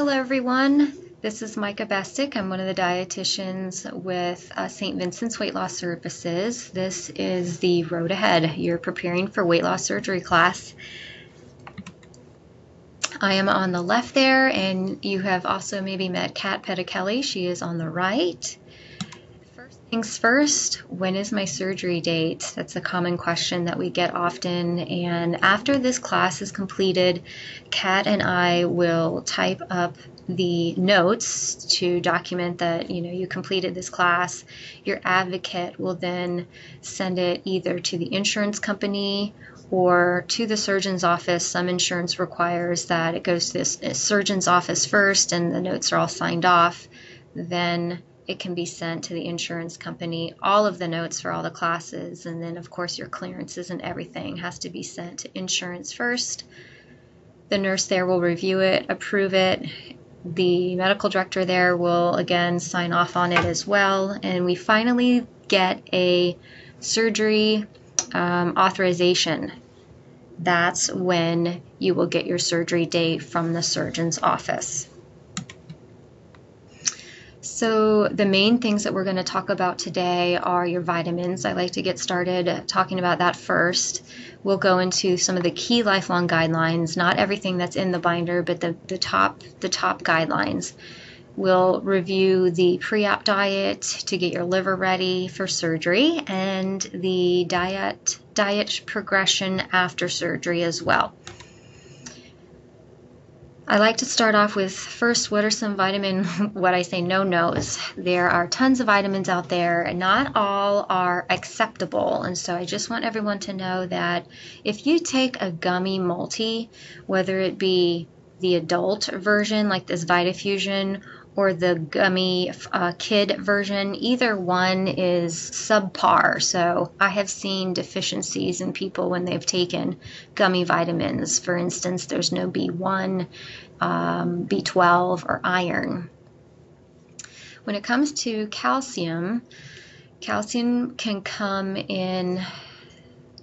Hello everyone, this is Micah Bestick. I'm one of the dietitians with St. Vincent's Weight Loss Services. This is the road ahead. You're preparing for weight loss surgery class. I am on the left there, and you have also maybe met Kat Petticelli. She is on the right. First things first, when is my surgery date? That's a common question that we get often, and after this class is completed, Kat and I will type up the notes to document that you completed this class. Your advocate will then send it either to the insurance company or to the surgeon's office. Some insurance requires that it goes to the surgeon's office first and the notes are all signed off. Then it can be sent to the insurance company. All of the notes for all the classes, and then of course your clearances and everything has to be sent to insurance first. The nurse there will review it, approve it. The medical director there will again sign off on it as well, and we finally get a surgery authorization. That's when you will get your surgery date from the surgeon's office. So the main things that we're going to talk about today are your vitamins. I like to get started talking about that first. We'll go into some of the key lifelong guidelines, not everything that's in the binder, but the top guidelines. We'll review the pre-op diet to get your liver ready for surgery, and the diet progression after surgery as well. I like to start off with first, what are some no-nos? There are tons of vitamins out there, and not all are acceptable. And so I just want everyone to know that if you take a gummy multi, whether it be the adult version like this VitaFusion or the gummy kid version, either one is subpar. So I have seen deficiencies in people when they've taken gummy vitamins. For instance, there's no B1, B12, or iron. When it comes to calcium, calcium can come in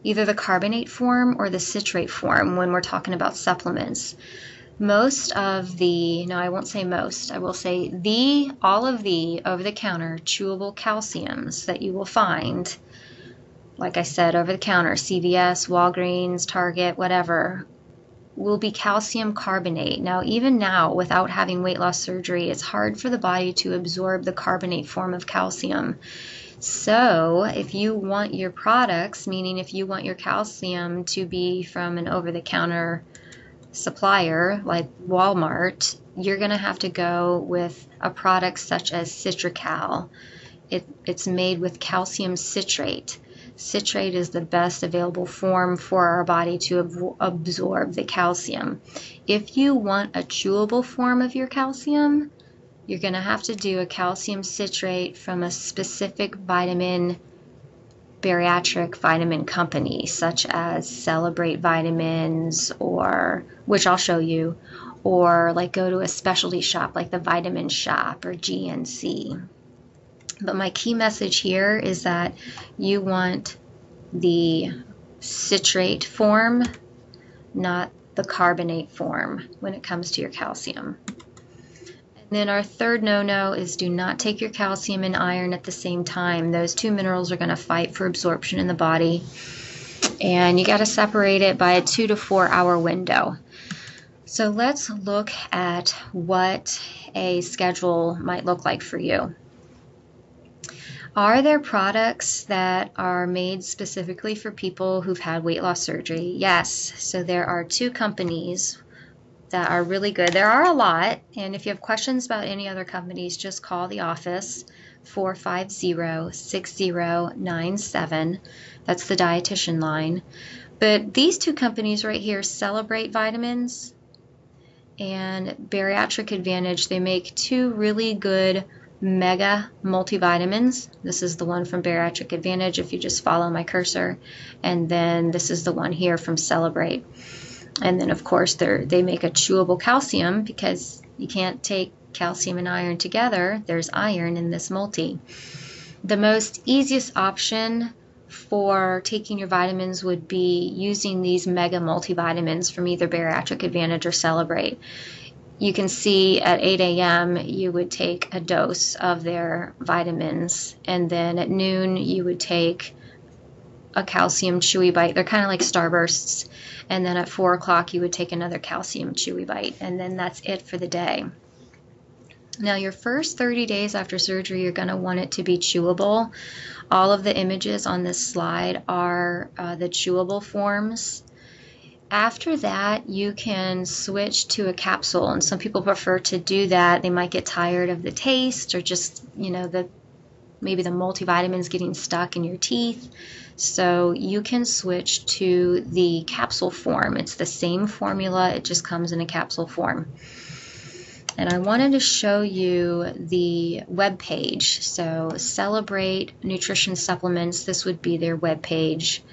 either the carbonate form or the citrate form when we're talking about supplements. Most of the, no, I won't say most, I will say all of the over-the-counter chewable calciums that you will find, like I said, over-the-counter, CVS, Walgreens, Target, whatever, will be calcium carbonate. Now, even now, without having weight loss surgery, it's hard for the body to absorb the carbonate form of calcium. So if you want your products, meaning if you want your calcium to be from an over-the-counter supplier like Walmart, you're going to have to go with a product such as Citracal. It's made with calcium citrate. Citrate is the best available form for our body to absorb the calcium. If you want a chewable form of your calcium, you're going to have to do a calcium citrate from a specific bariatric vitamin company, such as Celebrate Vitamins, or which I'll show you, or like go to a specialty shop like the Vitamin Shop or GNC. But my key message here is that you want the citrate form, not the carbonate form when it comes to your calcium. Then our third no-no is do not take your calcium and iron at the same time. Those two minerals are going to fight for absorption in the body, and you got to separate it by a 2 to 4 hour window. So let's look at what a schedule might look like for you. Are there products that are made specifically for people who've had weight loss surgery? Yes. So there are 2 companies that are really good. There are a lot, and if you have questions about any other companies, just call the office, 450-6097. That's the dietitian line. But these 2 companies right here, Celebrate Vitamins and Bariatric Advantage, they make 2 really good mega multivitamins. This is the one from Bariatric Advantage if you just follow my cursor, and then this is the one here from Celebrate. And then, of course, they make a chewable calcium because you can't take calcium and iron together. There's iron in this multi. The most easiest option for taking your vitamins would be using these mega multivitamins from either Bariatric Advantage or Celebrate. you can see at 8 a.m. you would take a dose of their vitamins, and then at noon you would take a calcium chewy bite. They're kind of like Starbursts. And then at 4 o'clock you would take another calcium chewy bite, and then that's it for the day. Now your first 30 days after surgery, you're going to want it to be chewable. All of the images on this slide are the chewable forms. After that, you can switch to a capsule, and some people prefer to do that. They might get tired of the taste, or just, you know, maybe the multivitamins getting stuck in your teeth. So you can switch to the capsule form. It's the same formula, it just comes in a capsule form. And I wanted to show you the web page. So Celebrate Nutrition Supplements, this would be their web page.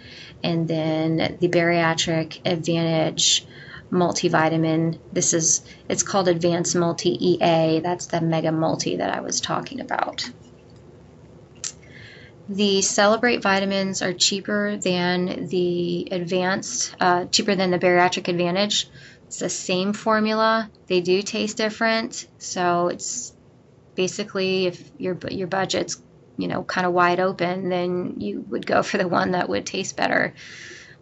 And then the Bariatric Advantage multivitamin, it's called Advanced Multi EA. That's the Mega Multi that I was talking about. The Celebrate vitamins are cheaper than the cheaper than the Bariatric Advantage. It's the same formula. They do taste different, so it's basically, if your budget's, you know, kind of wide open, then you would go for the one that would taste better.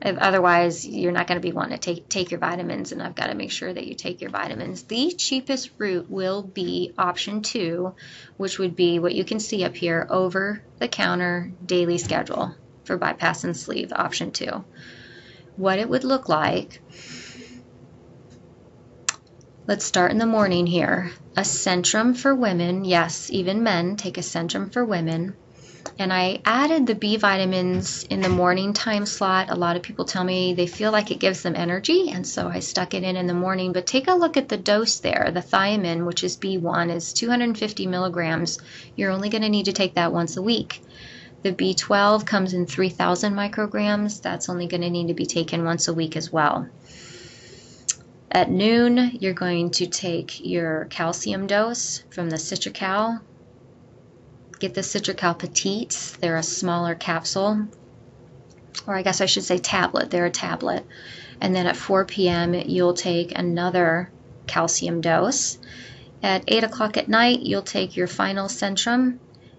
Otherwise, you're not going to be wanting to take your vitamins, and I've got to make sure that you take your vitamins. The cheapest route will be option 2, which would be what you can see up here, over-the-counter daily schedule for bypass and sleeve, option 2. What it would look like, let's start in the morning here. A Centrum for women, yes, even men take a Centrum for women. And I added the B vitamins in the morning time slot. A lot of people tell me they feel like it gives them energy, and so I stuck it in the morning. But take a look at the dose there. The thiamine, which is B1, is 250 milligrams. You're only going to need to take that once a week. The B12 comes in 3,000 micrograms. That's only going to need to be taken once a week as well. At noon, you're going to take your calcium dose from the Citracal. Get the Citracal Petites. They're a smaller capsule, or I guess I should say tablet. They're a tablet. And then at 4 p.m. you'll take another calcium dose. At 8 o'clock at night, you'll take your final Centrum,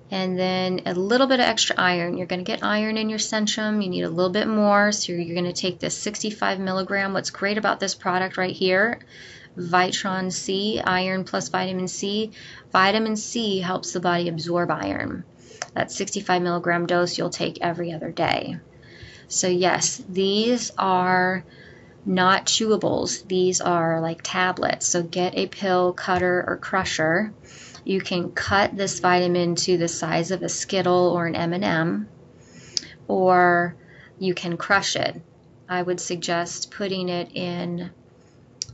and then a little bit of extra iron. You're going to get iron in your Centrum. You need a little bit more, so you're going to take this 65 milligram. What's great about this product right here, Vitron C, iron plus vitamin C. Vitamin C helps the body absorb iron. That 65 milligram dose you'll take every other day. So yes, these are not chewables. These are like tablets. So get a pill cutter or crusher. You can cut this vitamin to the size of a Skittle or an M&M, or you can crush it. I would suggest putting it in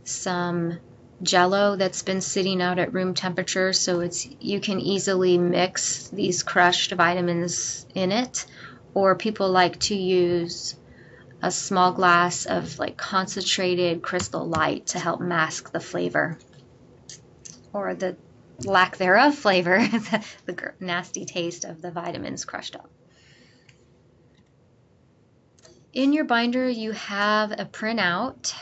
some Jello that's been sitting out at room temperature, so you can easily mix these crushed vitamins in it. Or people like to use a small glass of like concentrated Crystal Light to help mask the flavor, or the lack thereof flavor, the nasty taste of the vitamins crushed up. In your binder, you have a printout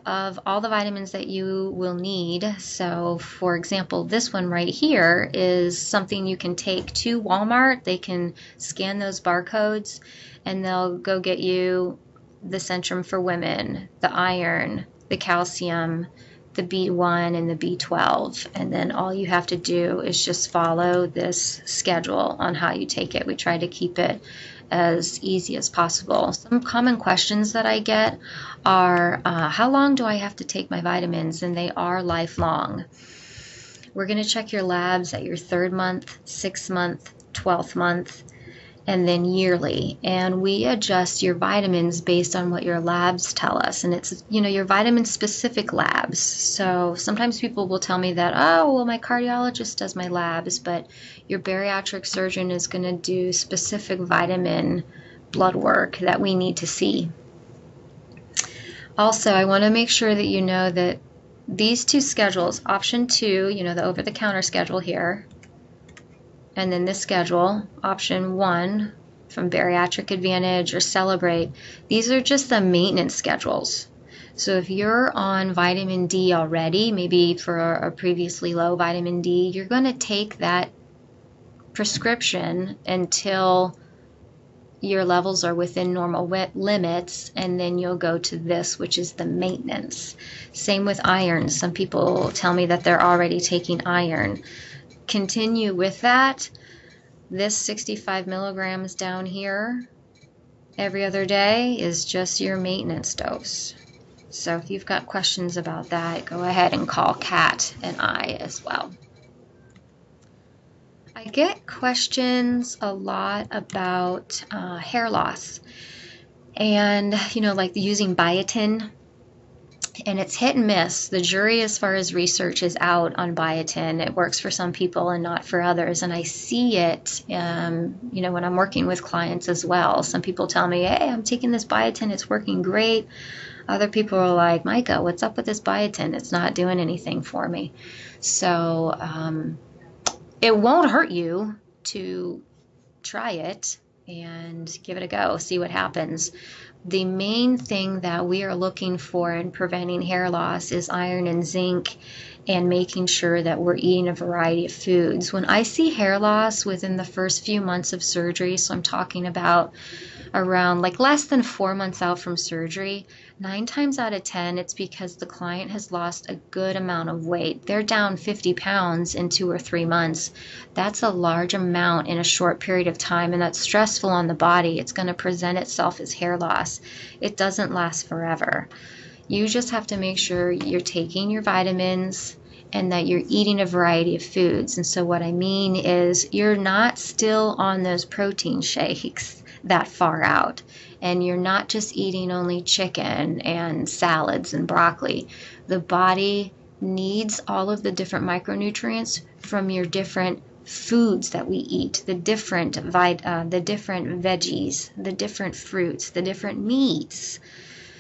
of all the vitamins that you will need. So for example, this one right here is something you can take to Walmart. They can scan those barcodes and they'll go get you the Centrum for women, the iron, the calcium, the B1 and the B12, and then all you have to do is just follow this schedule on how you take it. We try to keep it as easy as possible. Some common questions that I get are, how long do I have to take my vitamins? And they are lifelong. We're going to check your labs at your 3rd month, 6th month, 12th month, and then yearly. And we adjust your vitamins based on what your labs tell us. And it's, you know, your vitamin specific labs. So sometimes people will tell me that, oh, well, my cardiologist does my labs, but your bariatric surgeon is going to do specific vitamin blood work that we need to see. Also, I want to make sure that you know that these two schedules, option 2, you know, the over-the-counter schedule here, and then this schedule, option 1, from Bariatric Advantage or Celebrate, these are just the maintenance schedules. So if you're on vitamin D already, maybe for a previously low vitamin D, you're going to take that prescription until your levels are within normal limits, and then you'll go to this, which is the maintenance. Same with iron. Some people tell me that they're already taking iron. Continue with that. This 65 milligrams down here every other day is just your maintenance dose. So if you've got questions about that, go ahead and call Kat and I as well. I get questions a lot about hair loss and, like using biotin, and it's hit and miss. The jury as far as research is out on biotin. It works for some people and not for others, and I see it, when I'm working with clients as well. Some people tell me, hey, I'm taking this biotin, it's working great. Other people are like, Micah, what's up with this biotin? It's not doing anything for me. So it won't hurt you to try it and give it a go, see what happens. The main thing that we are looking for in preventing hair loss is iron and zinc, and making sure that we're eating a variety of foods. When I see hair loss within the first few months of surgery, so I'm talking about around like less than 4 months out from surgery, 9 times out of 10, it's because the client has lost a good amount of weight. They're down 50 pounds in 2 or 3 months. That's a large amount in a short period of time, and that's stressful on the body. It's going to present itself as hair loss. It doesn't last forever. You just have to make sure you're taking your vitamins and that you're eating a variety of foods. And so what I mean is you're not still on those protein shakes that far out, and you're not just eating only chicken and salads and broccoli. The body needs all of the different micronutrients from your different foods that we eat, the different veggies, the different fruits, the different meats.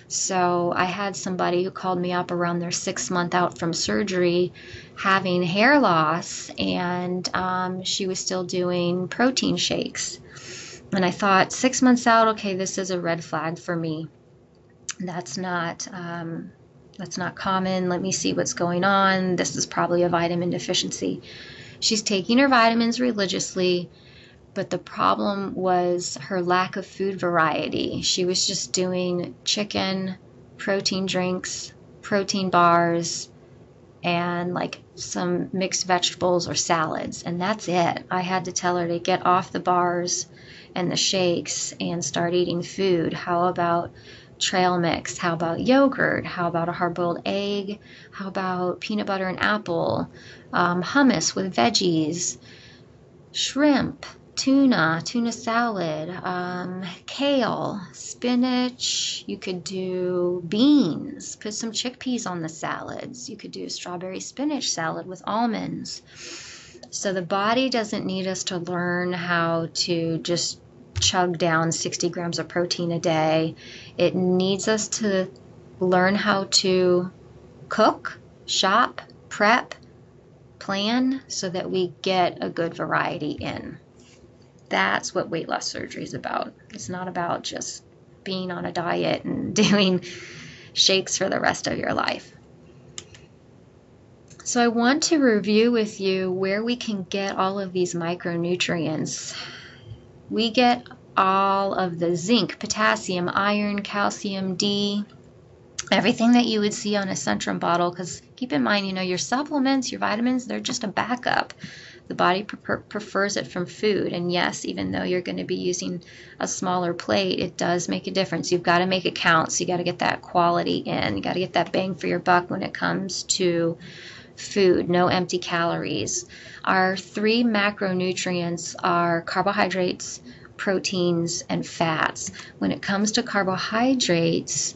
So I had somebody who called me up around their 6th month out from surgery having hair loss, and she was still doing protein shakes. And I thought, 6 months out, okay, this is a red flag for me. That's not common. Let me see what's going on. This is probably a vitamin deficiency. She's taking her vitamins religiously, but the problem was her lack of food variety. She was just doing chicken, protein drinks, protein bars, and like some mixed vegetables or salads, and that's it. I had to tell her to get off the bars and the shakes and start eating food. How about trail mix? How about yogurt? How about a hard-boiled egg? How about peanut butter and apple? Hummus with veggies, shrimp, tuna salad, kale, spinach. You could do beans, put some chickpeas on the salads. You could do a strawberry spinach salad with almonds. So the body doesn't need us to learn how to just chug down 60 grams of protein a day. It needs us to learn how to cook, shop, prep, plan, so that we get a good variety in. That's what weight loss surgery is about. It's not about just being on a diet and doing shakes for the rest of your life. So I want to review with you where we can get all of these micronutrients. We get all of the zinc, potassium, iron, calcium, D, everything that you would see on a Centrum bottle, because keep in mind, your supplements, your vitamins, they're just a backup. The body prefers it from food, and yes, even though you're going to be using a smaller plate, it does make a difference. You've got to make it count, so you got to get that quality in. You got to get that bang for your buck when it comes to food, no empty calories. Our 3 macronutrients are carbohydrates, proteins, and fats. When it comes to carbohydrates,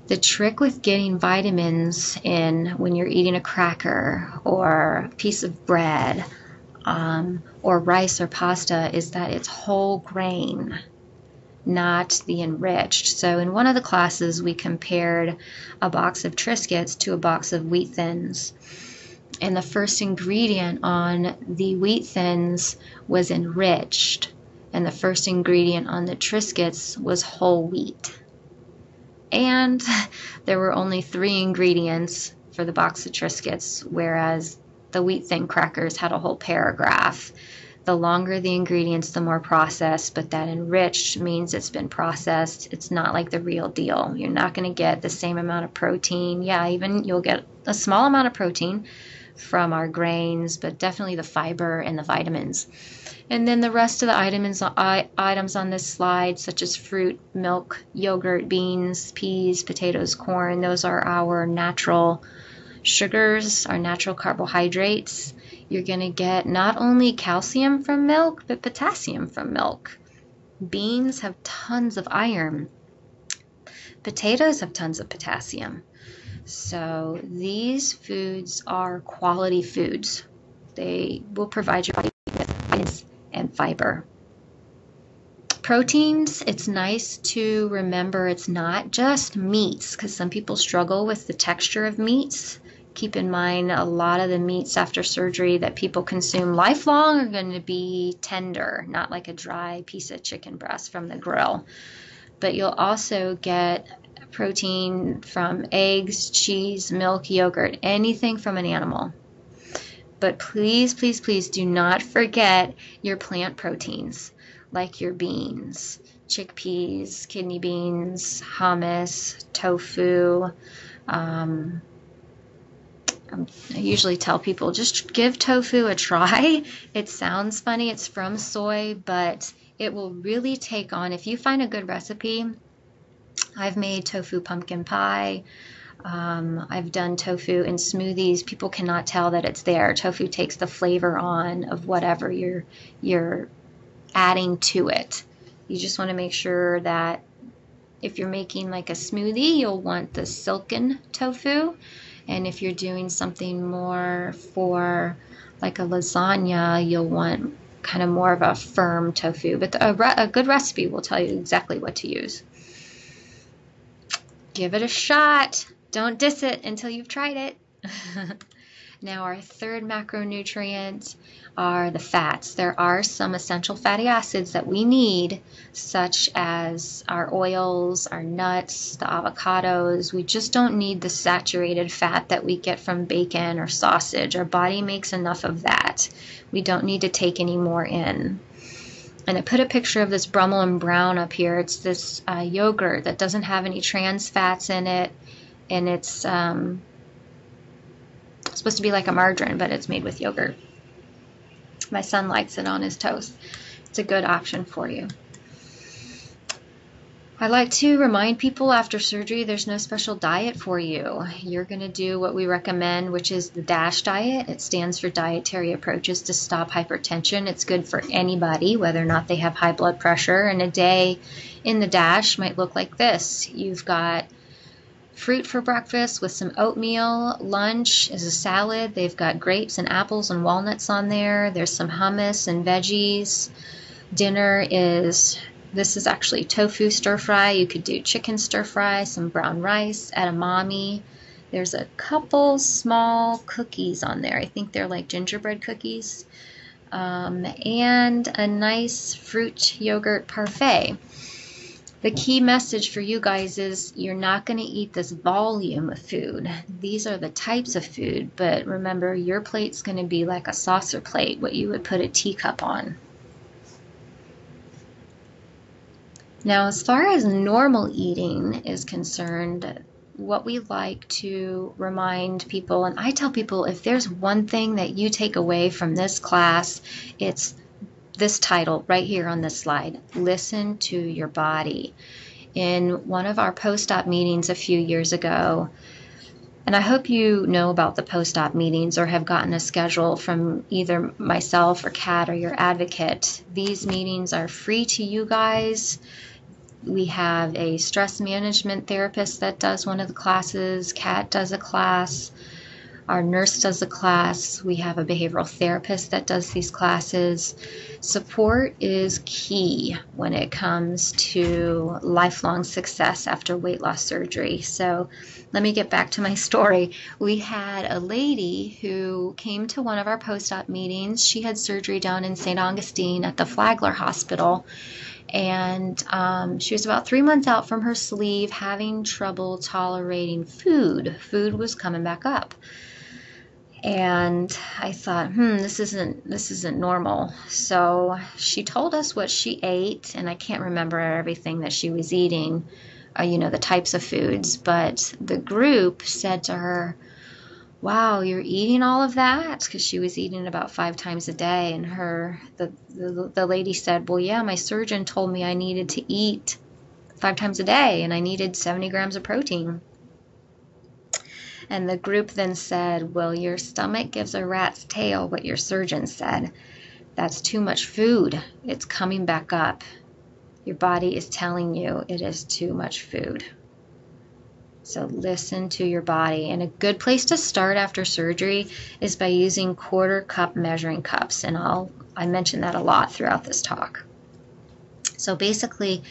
the trick with getting vitamins in when you're eating a cracker or a piece of bread or rice or pasta is that it's whole grain, not the enriched. So in one of the classes, we compared a box of Triscuits to a box of Wheat Thins. And the first ingredient on the Wheat Thins was enriched, and the first ingredient on the Triscuits was whole wheat. and there were only 3 ingredients for the box of Triscuits, whereas the wheat thin crackers had a whole paragraph. The longer the ingredients, the more processed, but that enriched means it's been processed. It's not like the real deal. You're not going to get the same amount of protein. Yeah, even you'll get a small amount of protein from our grains, but definitely the fiber and the vitamins. And then the rest of the items on this slide, such as fruit, milk, yogurt, beans, peas, potatoes, corn, those are our natural sugars, our natural carbohydrates. You're going to get not only calcium from milk, but potassium from milk. Beans have tons of iron. Potatoes have tons of potassium. So these foods are quality foods. They will provide your body with vitamins and fiber. Proteins, it's nice to remember it's not just meats, because some people struggle with the texture of meats. Keep in mind, a lot of the meats after surgery that people consume lifelong are going to be tender, not like a dry piece of chicken breast from the grill. But you'll also get protein from eggs, cheese, milk, yogurt, anything from an animal. But please, please, please do not forget your plant proteins, like your beans, chickpeas, kidney beans, hummus, tofu. I usually tell people, just give tofu a try. It sounds funny, it's from soy, but it will really take on, if you find a good recipe. I've made tofu pumpkin pie. I've done tofu in smoothies. People cannot tell that it's there. Tofu takes the flavor on of whatever you're adding to it. You just want to make sure that if you're making like a smoothie, you'll want the silken tofu. And if you're doing something more for like a lasagna, you'll want kind of more of a firm tofu. But a good recipe will tell you exactly what to use. Give it a shot. Don't diss it until you've tried it. Now, our third macronutrient are the fats. There are some essential fatty acids that we need, such as our oils, our nuts, the avocados. We just don't need the saturated fat that we get from bacon or sausage. Our body makes enough of that. We don't need to take any more in. And I put a picture of this Brummel and Brown up here. It's this yogurt that doesn't have any trans fats in it, and it's supposed to be like a margarine, but it's made with yogurt. My son likes it on his toast. It's a good option for you. I like to remind people after surgery there's no special diet for you. You're going to do what we recommend, which is the DASH diet. It stands for Dietary Approaches to Stop Hypertension. It's good for anybody, whether or not they have high blood pressure. And a day in the DASH might look like this. You've got fruit for breakfast with some oatmeal. Lunch is a salad. They've got grapes and apples and walnuts on there. There's some hummus and veggies. Dinner is... This is actually tofu stir fry. You could do chicken stir fry, some brown rice, edamame. There's a couple small cookies on there. I think they're like gingerbread cookies. And a nice fruit yogurt parfait. The key message for you guys is you're not going to eat this volume of food. These are the types of food, but remember, your plate's going to be like a saucer plate, what you would put a teacup on. Now, as far as normal eating is concerned, what we like to remind people, and I tell people, if there's one thing that you take away from this class, it's this title right here on this slide: Listen to your body. In one of our post-op meetings a few years ago, and I hope you know about the post-op meetings or have gotten a schedule from either myself or Kat or your advocate. These meetings are free to you guys. We have a stress management therapist that does one of the classes. Kat does a class. Our nurse does a class. We have a behavioral therapist that does these classes. Support is key when it comes to lifelong success after weight loss surgery. So let me get back to my story. We had a lady who came to one of our post-op meetings. She had surgery down in St. Augustine at the Flagler Hospital. And she was about 3 months out from her sleeve, having trouble tolerating food. Food was coming back up. And I thought, this isn't normal. So she told us what she ate, and I can't remember everything that she was eating, the types of foods, but the group said to her, wow, you're eating all of that? Because she was eating about 5 times a day, and the lady said, well, yeah, my surgeon told me I needed to eat 5 times a day, and I needed 70 grams of protein. And the group then said, well, your stomach gives a rat's tail what your surgeon said. That's too much food. It's coming back up. Your body is telling you it is too much food. So listen to your body. And a good place to start after surgery is by using 1/4 cup measuring cups. And I mention that a lot throughout this talk. So basically,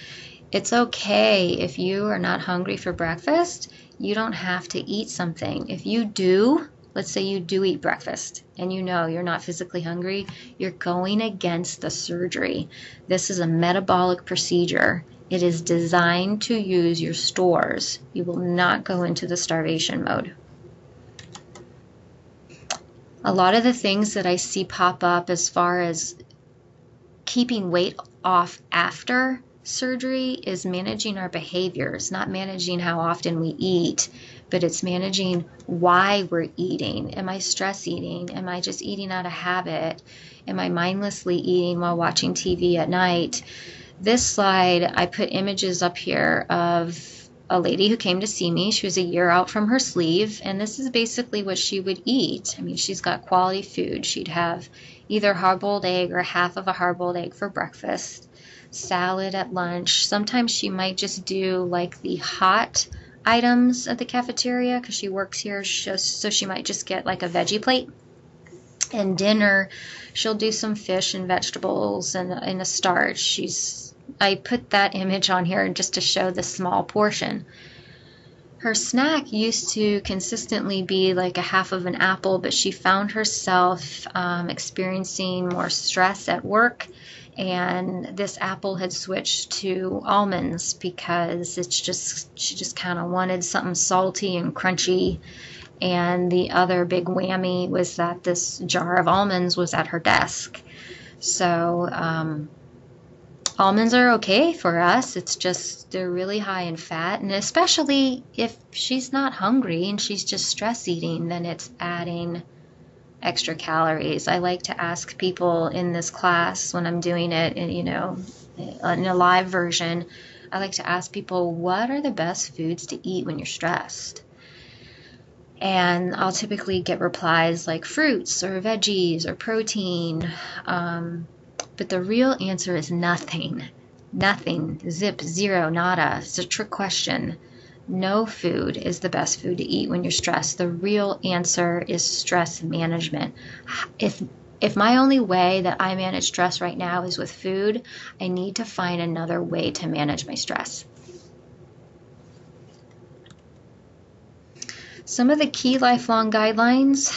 it's okay if you are not hungry for breakfast. You don't have to eat something. If you do, let's say you do eat breakfast and you know you're not physically hungry, you're going against the surgery. This is a metabolic procedure. It is designed to use your stores. You will not go into the starvation mode. A lot of the things that I see pop up as far as keeping weight off after surgery is managing our behaviors, not managing how often we eat, but it's managing why we're eating. Am I stress eating? Am I just eating out of habit? Am I mindlessly eating while watching TV at night? This slide, I put images up here of a lady who came to see me. She was a year out from her sleeve, and this is basically what she would eat. I mean, she's got quality food. She'd have either hard-boiled egg or half of a hard-boiled egg for breakfast, salad at lunch. Sometimes she might just do like the hot items at the cafeteria because she works here, so she might just get like a veggie plate. And dinner, she'll do some fish and vegetables and a starch. I put that image on here just to show the small portion. Her snack used to consistently be like a half of an apple, but she found herself experiencing more stress at work, and this apple had switched to almonds because she just kind of wanted something salty and crunchy. And the other big whammy was that this jar of almonds was at her desk. So almonds are okay for us. It's just they're really high in fat, and especially if she's not hungry and she's just stress eating, then it's adding extra calories. I like to ask people in this class when I'm doing it, in a live version, I like to ask people, what are the best foods to eat when you're stressed? And I'll typically get replies like fruits or veggies or protein. But the real answer is nothing. Nothing. Zip, zero, nada. It's a trick question. No food is the best food to eat when you're stressed. The real answer is stress management. If my only way that I manage stress right now is with food, I need to find another way to manage my stress. Some of the key lifelong guidelines,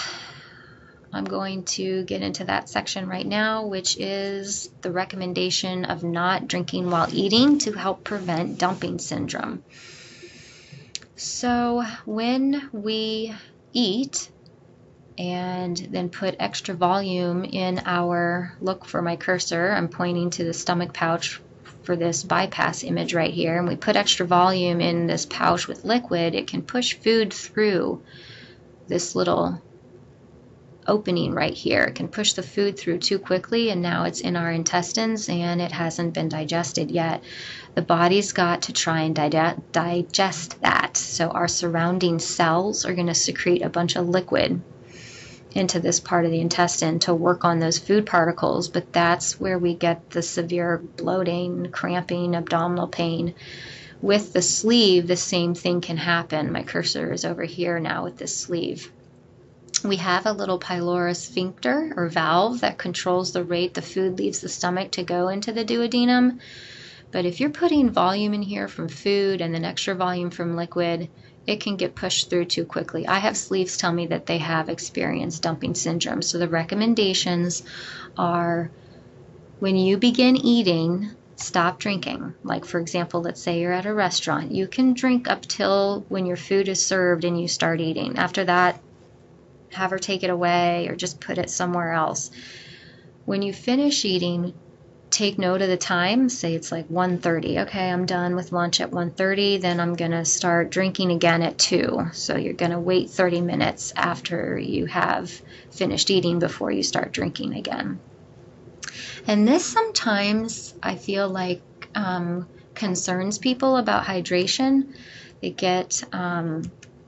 I'm going to get into that section right now, which is the recommendation of not drinking while eating to help prevent dumping syndrome. So when we eat and then put extra volume in our, look for my cursor, I'm pointing to the stomach pouch for this bypass image right here, and we put extra volume in this pouch with liquid, it can push food through this little opening right here. It can push the food through too quickly, and now it's in our intestines and it hasn't been digested yet. The body's got to try and digest that. So our surrounding cells are going to secrete a bunch of liquid into this part of the intestine to work on those food particles, but that's where we get the severe bloating, cramping, abdominal pain. With the sleeve, the same thing can happen. My cursor is over here now with this sleeve. We have a little pylorus sphincter or valve that controls the rate the food leaves the stomach to go into the duodenum. But if you're putting volume in here from food and then extra volume from liquid, it can get pushed through too quickly. I have sleeves tell me that they have experienced dumping syndrome. So the recommendations are when you begin eating, stop drinking. Like, for example, let's say you're at a restaurant. You can drink up till when your food is served and you start eating. After that, have her take it away or just put it somewhere else. When you finish eating, take note of the time. Say it's like 1:30. Okay, I'm done with lunch at 1:30. Then I'm going to start drinking again at 2. So you're going to wait 30 minutes after you have finished eating before you start drinking again. And this sometimes I feel like concerns people about hydration. They get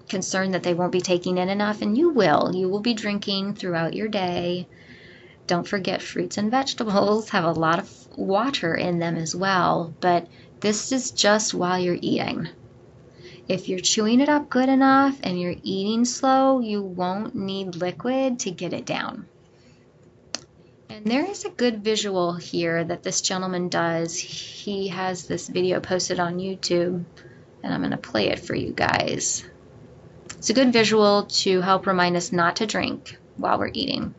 concerned that they won't be taking in enough, and you will be drinking throughout your day. Don't forget, fruits and vegetables have a lot of water in them as well, but this is just while you're eating. If you're chewing it up good enough and you're eating slow, you won't need liquid to get it down. And there is a good visual here that this gentleman does. He has this video posted on YouTube, and I'm going to play it for you guys. It's a good visual to help remind us not to drink while we're eating.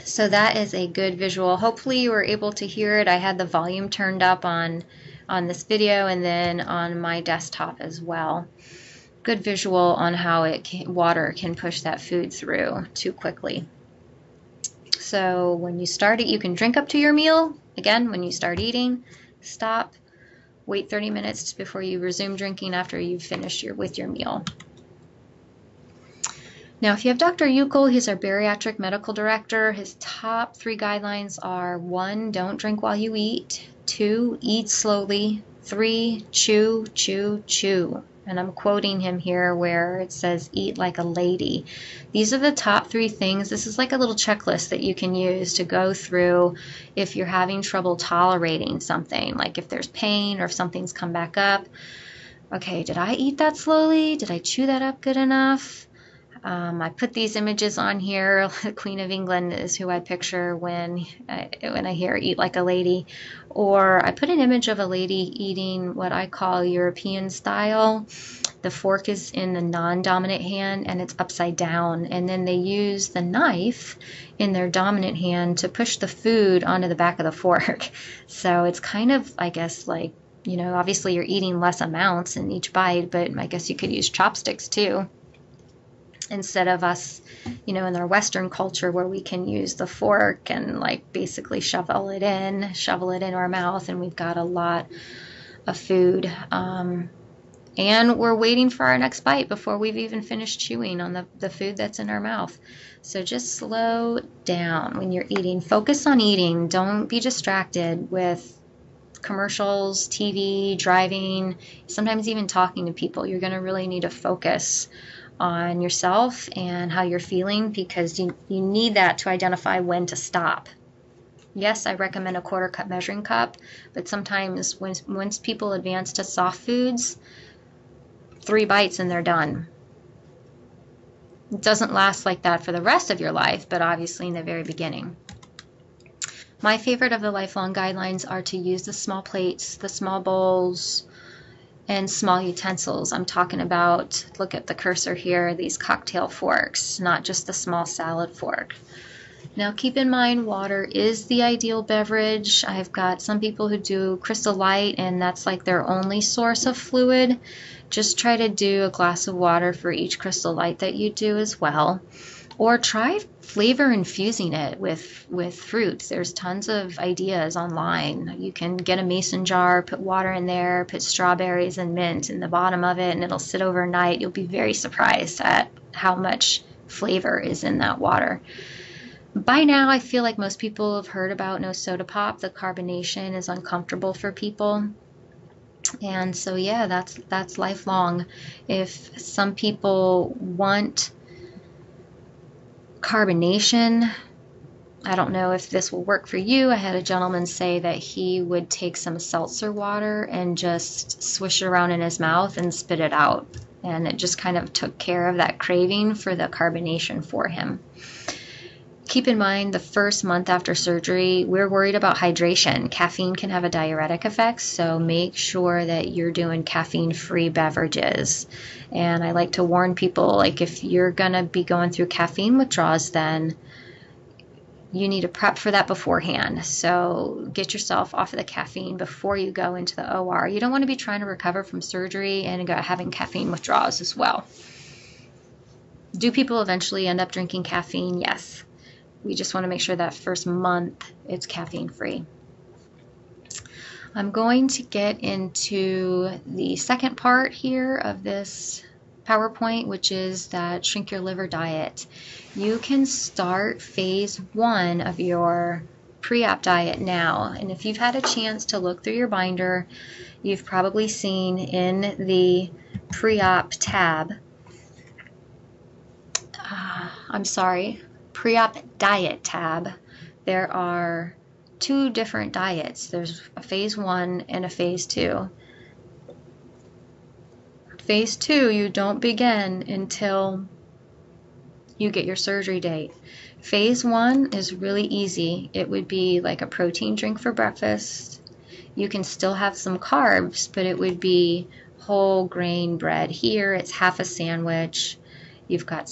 So that is a good visual. Hopefully you were able to hear it. I had the volume turned up on this video and then on my desktop as well. Good visual on how water can push that food through too quickly. So when you start it, you can drink up to your meal. Again, when you start eating, stop, wait 30 minutes before you resume drinking after you've finished with your meal. Now, if you have Dr. Uckel, he's our bariatric medical director. His top 3 guidelines are 1, don't drink while you eat. 2, eat slowly. 3, chew, chew, chew. And I'm quoting him here where it says, eat like a lady. These are the top 3 things. This is like a little checklist that you can use to go through if you're having trouble tolerating something, like if there's pain or if something's come back up. Okay, did I eat that slowly? Did I chew that up good enough? I put these images on here. The Queen of England is who I picture when I hear eat like a lady. Or I put an image of a lady eating what I call European style. The fork is in the non-dominant hand and it's upside down. And then they use the knife in their dominant hand to push the food onto the back of the fork. So it's kind of, I guess, like, you know, obviously you're eating less amounts in each bite, but I guess you could use chopsticks too. Instead of us, you know, in our Western culture where we can use the fork and like basically shovel it in our mouth, and we've got a lot of food. And we're waiting for our next bite before we've even finished chewing on the food that's in our mouth. So just slow down when you're eating. Focus on eating. Don't be distracted with commercials, TV, driving, sometimes even talking to people. You're going to really need to focus on yourself and how you're feeling, because you need that to identify when to stop. Yes, I recommend a 1/4 cup measuring cup, but sometimes once people advance to soft foods, 3 bites and they're done. It doesn't last like that for the rest of your life, but obviously in the very beginning. My favorite of the lifelong guidelines are to use the small plates, the small bowls, and small utensils. I'm talking about, look at the cursor here, these cocktail forks, not just the small salad fork. Now keep in mind, water is the ideal beverage. I've got some people who do Crystal Light and that's like their only source of fluid. Just try to do a glass of water for each Crystal Light that you do as well. Or try flavor infusing it with fruit. There's tons of ideas online. You can get a mason jar, put water in there, put strawberries and mint in the bottom of it, and it'll sit overnight. You'll be very surprised at how much flavor is in that water. By now, I feel like most people have heard about no soda pop. The carbonation is uncomfortable for people. And so, yeah, that's lifelong. If some people want carbonation, I don't know if this will work for you. I had a gentleman say that he would take some seltzer water and just swish it around in his mouth and spit it out. And it just kind of took care of that craving for the carbonation for him. Keep in mind, the first month after surgery, we're worried about hydration. Caffeine can have a diuretic effect, so make sure that you're doing caffeine-free beverages. And I like to warn people, like if you're going to be going through caffeine withdrawals, then you need to prep for that beforehand. So get yourself off of the caffeine before you go into the OR. You don't want to be trying to recover from surgery and having caffeine withdrawals as well. Do people eventually end up drinking caffeine? Yes. We just want to make sure that first month it's caffeine free. I'm going to get into the second part here of this PowerPoint, which is that shrink your liver diet. You can start phase 1 of your pre-op diet now. And if you've had a chance to look through your binder, you've probably seen in the pre-op tab, pre-op diet tab, there are 2 different diets. There's a phase 1 and a phase 2. Phase 2, you don't begin until you get your surgery date. Phase 1 is really easy. It would be like a protein drink for breakfast. You can still have some carbs, but it would be whole grain bread. Here it's half a sandwich. You've got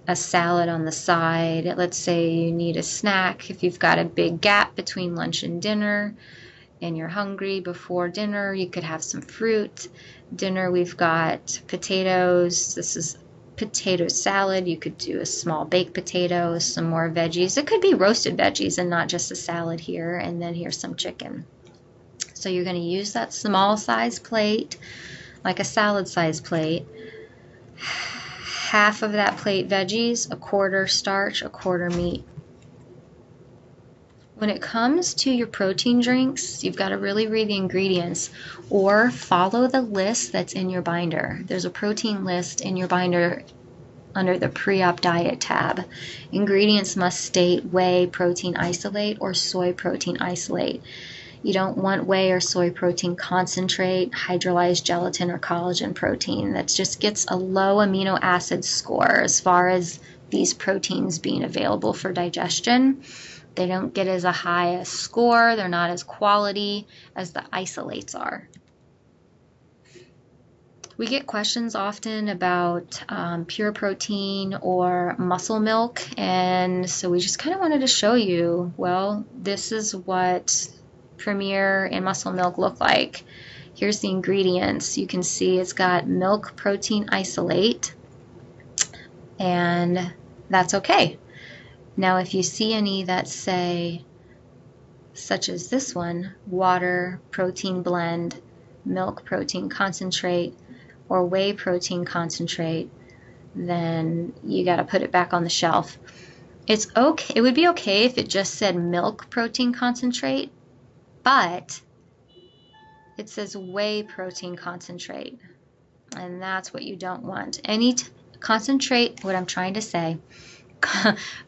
a salad on the side. Let's say you need a snack. If you've got a big gap between lunch and dinner and you're hungry before dinner, you could have some fruit. Dinner, we've got potatoes. This is potato salad. You could do a small baked potato, some more veggies. It could be roasted veggies and not just a salad here. And then here's some chicken. So you're going to use that small size plate, like a salad size plate. Half of that plate veggies, a quarter starch, a quarter meat. When it comes to your protein drinks, you've got to really read the ingredients or follow the list that's in your binder. There's a protein list in your binder under the PreOp Diet tab. Ingredients must state whey protein isolate or soy protein isolate. You don't want whey or soy protein concentrate, hydrolyzed gelatin, or collagen protein. That just gets a low amino acid score as far as these proteins being available for digestion. They don't get as a high a score. They're not as quality as the isolates are. We get questions often about pure protein or muscle milk, and so we just kind of wanted to show you, well, this is what Premier and muscle milk look like. Here's the ingredients. You can see it's got milk protein isolate, and that's okay. Now, if you see any that say, such as this one, water protein blend, milk protein concentrate, or whey protein concentrate, then you got to put it back on the shelf. It's okay. It would be okay if it just said milk protein concentrate, but it says whey protein concentrate, and that's what you don't want. Any concentrate, what I'm trying to say,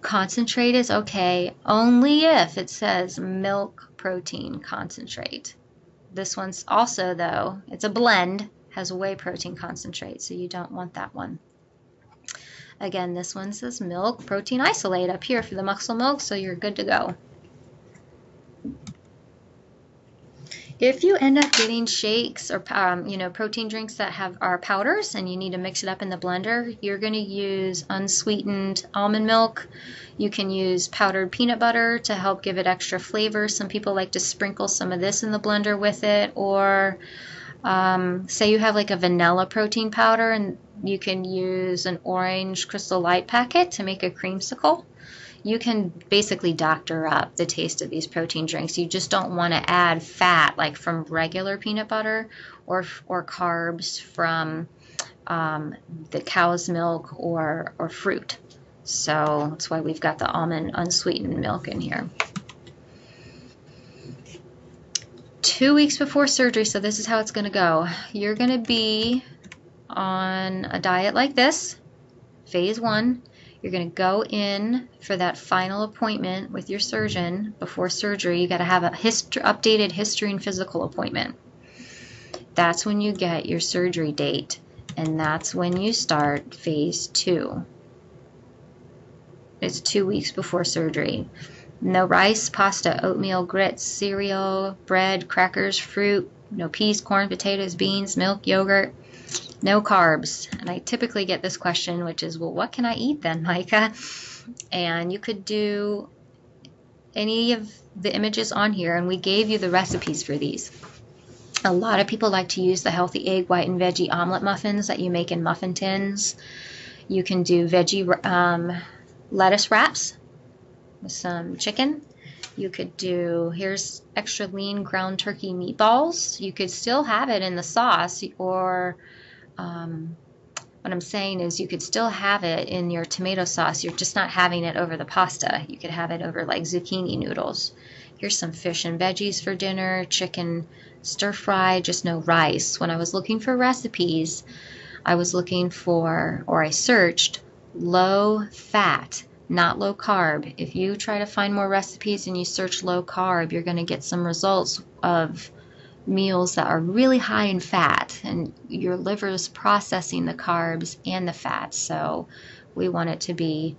concentrate is okay only if it says milk protein concentrate. This one's also, though, it's a blend, has whey protein concentrate, so you don't want that one. Again, this one says milk protein isolate up here for the muscle milk, so you're good to go. If you end up getting shakes or protein drinks that are powders and you need to mix it up in the blender, you're going to use unsweetened almond milk. You can use powdered peanut butter to help give it extra flavor. Some people like to sprinkle some of this in the blender with it, or say you have like a vanilla protein powder and you can use an orange Crystal Light packet to make a creamsicle. You can basically doctor up the taste of these protein drinks. You just don't want to add fat like from regular peanut butter or carbs from the cow's milk or fruit. So that's why we've got the almond unsweetened milk in here. 2 weeks before surgery, so this is how it's going to go. You're going to be on a diet like this, phase 1. You're going to go in for that final appointment with your surgeon before surgery. You got to have a updated history and physical appointment. That's when you get your surgery date, and that's when you start phase 2. It's 2 weeks before surgery. No rice, pasta, oatmeal, grits, cereal, bread, crackers, fruit, no peas, corn, potatoes, beans, milk, yogurt. No carbs. And I typically get this question, which is, well, what can I eat then, Micah? And you could do any of the images on here, and we gave you the recipes for these. A lot of people like to use the healthy egg, white, and veggie omelet muffins that you make in muffin tins. You can do veggie lettuce wraps with some chicken. You could do, here's extra lean ground turkey meatballs. You could still have it in the sauce, or what I'm saying is you could still have it in your tomato sauce. You're just not having it over the pasta. You could have it over like zucchini noodles. Here's some fish and veggies for dinner, chicken stir fry, just no rice. When I was looking for recipes, I was looking for, or I searched, low fat, not low carb. If you try to find more recipes and you search low carb, you're going to get some results of meals that are really high in fat, and your liver is processing the carbs and the fat. So we want it to be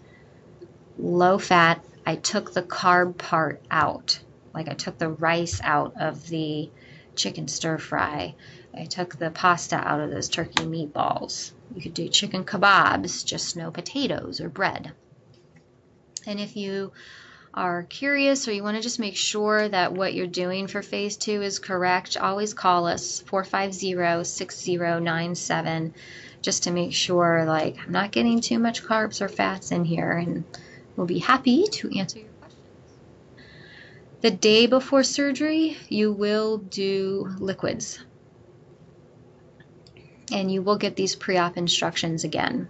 low fat. I took the carb part out, like I took the rice out of the chicken stir fry. I took the pasta out of those turkey meatballs. You could do chicken kebabs, just no potatoes or bread. And if you are curious or you want to just make sure that what you're doing for phase 2 is correct, always call us 450-6097 just to make sure, like, I'm not getting too much carbs or fats in here, and we'll be happy to answer your questions. The day before surgery, you will do liquids, and you will get these pre-op instructions again.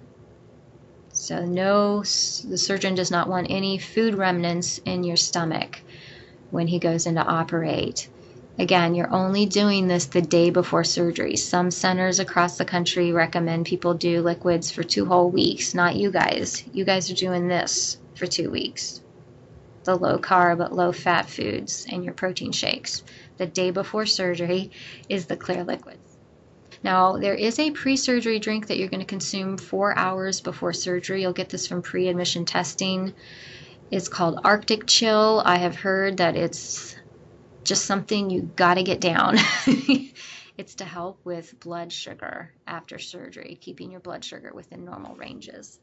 So no, the surgeon does not want any food remnants in your stomach when he goes in to operate. Again, you're only doing this the day before surgery. Some centers across the country recommend people do liquids for 2 whole weeks. Not you guys. You guys are doing this for 2 weeks. The low carb, low fat foods and your protein shakes. The day before surgery is the clear liquids. Now, there is a pre-surgery drink that you're going to consume 4 hours before surgery. You'll get this from pre-admission testing. It's called Arctic Chill. I have heard that it's just something you got to get down. It's to help with blood sugar after surgery, keeping your blood sugar within normal ranges.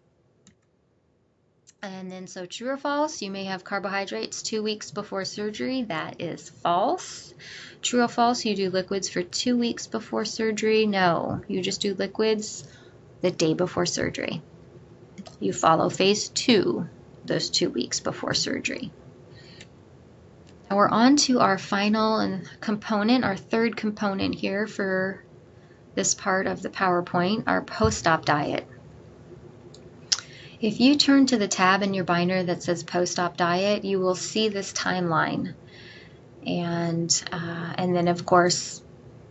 And then, so true or false, you may have carbohydrates 2 weeks before surgery. That is false. True or false, you do liquids for 2 weeks before surgery. No, you just do liquids the day before surgery. You follow phase 2 those 2 weeks before surgery. Now we're on to our final component, our third component here for this part of the PowerPoint, our post-op diet. If you turn to the tab in your binder that says post-op diet, you will see this timeline, and then of course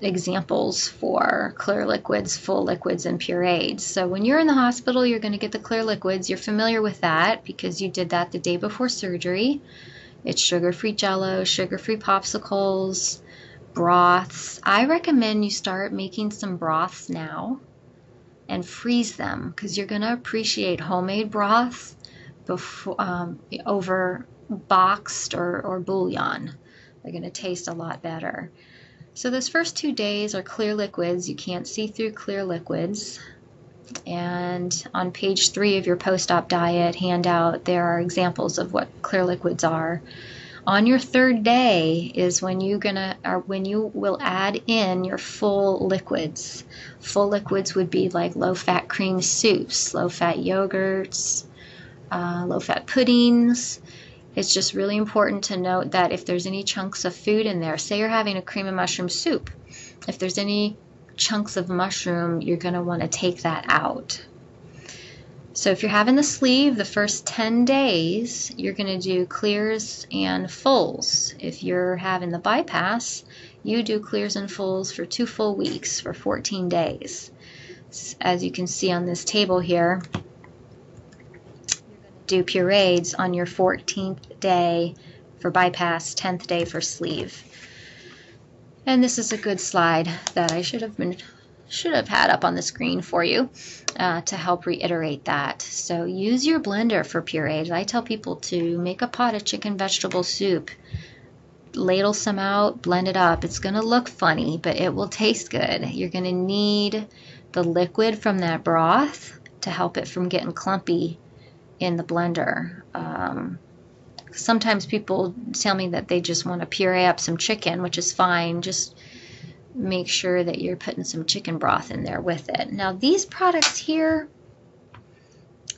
examples for clear liquids, full liquids, and purees. So when you're in the hospital, you're going to get the clear liquids. You're familiar with that because you did that the day before surgery. It's sugar-free Jell-O, sugar-free popsicles, broths. I recommend you start making some broths now and freeze them, because you're going to appreciate homemade broth before, over boxed or bouillon. They're going to taste a lot better. So those first 2 days are clear liquids. You can't see through clear liquids. And on page 3 of your post-op diet handout, there are examples of what clear liquids are. On your 3rd day is when you will add in your full liquids. Full liquids would be like low-fat cream soups, low-fat yogurts, low-fat puddings. It's just really important to note that if there's any chunks of food in there, say you're having a cream and mushroom soup, if there's any chunks of mushroom, you're going to want to take that out. So if you're having the sleeve, the first 10 days, you're going to do clears and fulls. If you're having the bypass, you do clears and fulls for 2 full weeks for 14 days. As you can see on this table here, do purees on your 14th day for bypass, 10th day for sleeve. And this is a good slide that I should have had up on the screen for you to help reiterate that. So use your blender for purees. I tell people to make a pot of chicken vegetable soup, ladle some out, blend it up. It's going to look funny, but it will taste good. You're going to need the liquid from that broth to help it from getting clumpy in the blender. Sometimes people tell me that they just want to puree up some chicken, which is fine. Just make sure that you're putting some chicken broth in there with it. Now these products here,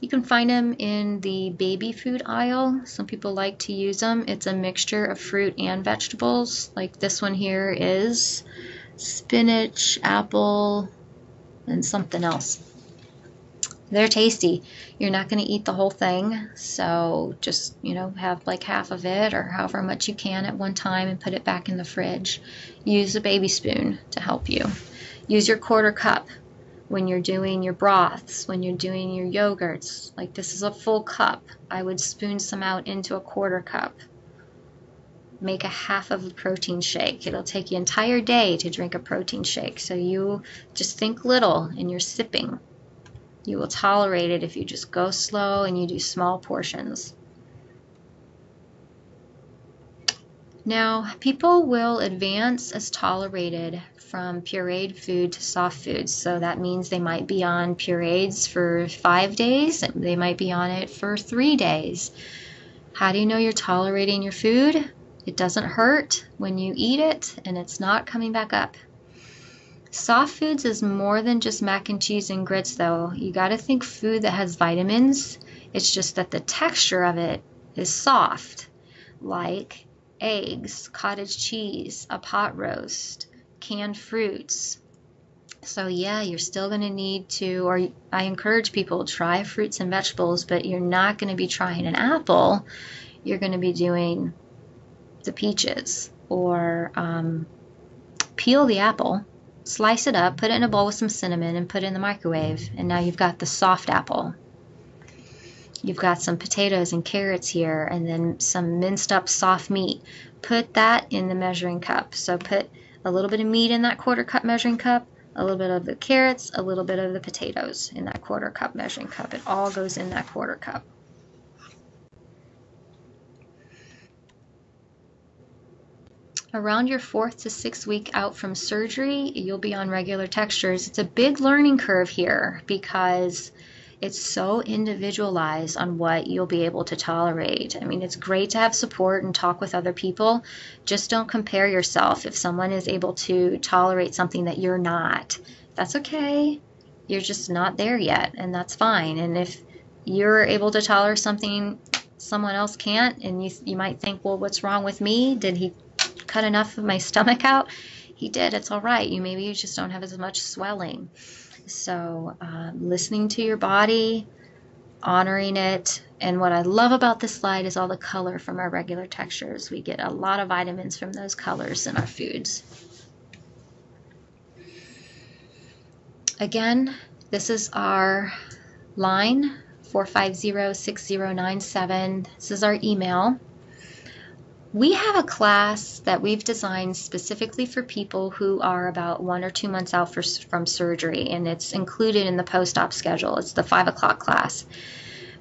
you can find them in the baby food aisle. Some people like to use them. It's a mixture of fruit and vegetables. Like this one here is spinach, apple, and something else. They're tasty. You're not going to eat the whole thing, so just, have like half of it or however much you can at one time and put it back in the fridge. Use a baby spoon to help you. Use your quarter cup when you're doing your broths, when you're doing your yogurts. Like this is a full cup. I would spoon some out into a quarter cup. Make a half of a protein shake. It'll take you an entire day to drink a protein shake, so you just think little and you're sipping. You will tolerate it if you just go slow and you do small portions. Now, people will advance as tolerated from pureed food to soft foods. So that means they might be on purees for 5 days. They might be on it for 3 days. How do you know you're tolerating your food? It doesn't hurt when you eat it and it's not coming back up. Soft foods is more than just mac and cheese and grits though. You got to think food that has vitamins. It's just that the texture of it is soft, like eggs, cottage cheese, a pot roast, canned fruits. So yeah, you're still going to need to, or I encourage people to try fruits and vegetables, but you're not going to be trying an apple. You're going to be doing the peaches, or peel the apple, slice it up, put it in a bowl with some cinnamon, and put it in the microwave. And now you've got the soft apple. You've got some potatoes and carrots here, and then some minced up soft meat. Put that in the measuring cup. So put a little bit of meat in that 1/4 cup measuring cup, a little bit of the carrots, a little bit of the potatoes in that 1/4 cup measuring cup. It all goes in that 1/4 cup. Around your 4th to 6th week out from surgery, you'll be on regular textures. It's a big learning curve here because it's so individualized on what you'll be able to tolerate. I mean, it's great to have support and talk with other people. Just don't compare yourself. If someone is able to tolerate something that you're not, that's okay. You're just not there yet, and that's fine. And if you're able to tolerate something someone else can't, and you might think, well, what's wrong with me? Did he cut enough of my stomach out? He did. It's all right. Maybe you just don't have as much swelling. So listening to your body, honoring it. And what I love about this slide is all the color from our regular textures. We get a lot of vitamins from those colors in our foods. Again, this is our line, 450-6097. This is our email. We have a class that we've designed specifically for people who are about 1 or 2 months out from surgery, and it's included in the post-op schedule. It's the 5 o'clock class.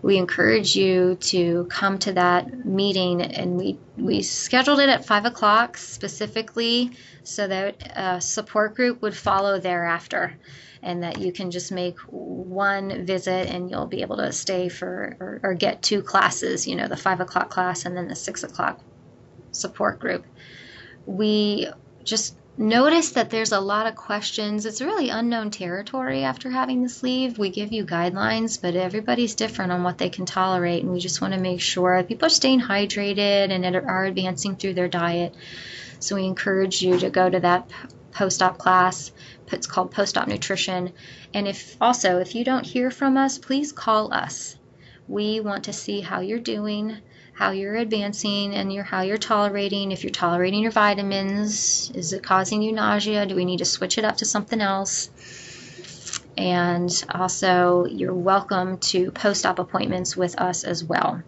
We encourage you to come to that meeting, and we scheduled it at 5 o'clock specifically so that a support group would follow thereafter, and that you can just make one visit and you'll be able to stay for or get 2 classes, you know, the 5 o'clock class and then the 6 o'clock support group. We just noticed that there's a lot of questions. It's really unknown territory after having the sleeve. We give you guidelines, but everybody's different on what they can tolerate, and we just want to make sure people are staying hydrated and are advancing through their diet. So we encourage you to go to that post-op class. It's called Post-Op Nutrition. And if you don't hear from us, please call us. We want to see how you're doing, how you're advancing, and how you're tolerating. If you're tolerating your vitamins, is it causing you nausea? Do we need to switch it up to something else? And also, you're welcome to post-op appointments with us as well.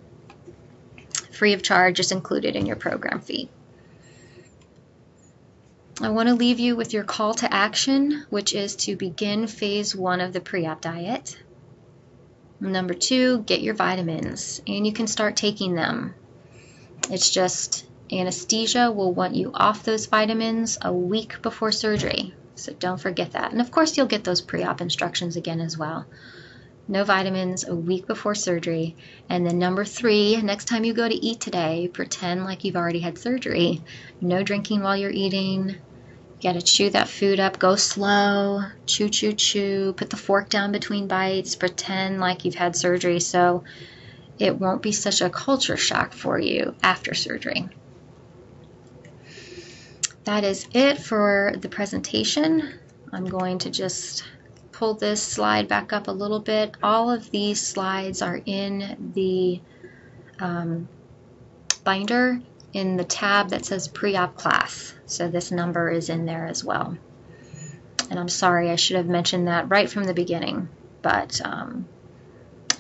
Free of charge, is included in your program fee. I want to leave you with your call to action, which is to begin phase 1 of the pre-op diet. Number 2, get your vitamins, and you can start taking them. It's just anesthesia will want you off those vitamins a week before surgery, so don't forget that. And of course, you'll get those pre-op instructions again as well. No vitamins a week before surgery. And then number 3, next time you go to eat today, pretend like you've already had surgery. No drinking while you're eating. You gotta chew that food up, go slow, chew, chew, chew, put the fork down between bites, pretend like you've had surgery so it won't be such a culture shock for you after surgery. That is it for the presentation. I'm going to just pull this slide back up a little bit. All of these slides are in the binder in the tab that says PreOp Class. So this number is in there as well. And I'm sorry, I should have mentioned that right from the beginning, but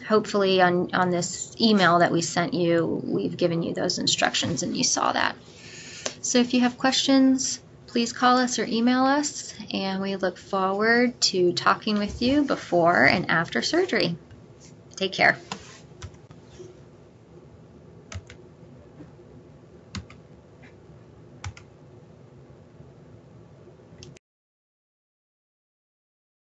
hopefully on this email that we sent you, we've given you those instructions and you saw that. So if you have questions, please call us or email us, and we look forward to talking with you before and after surgery. Take care.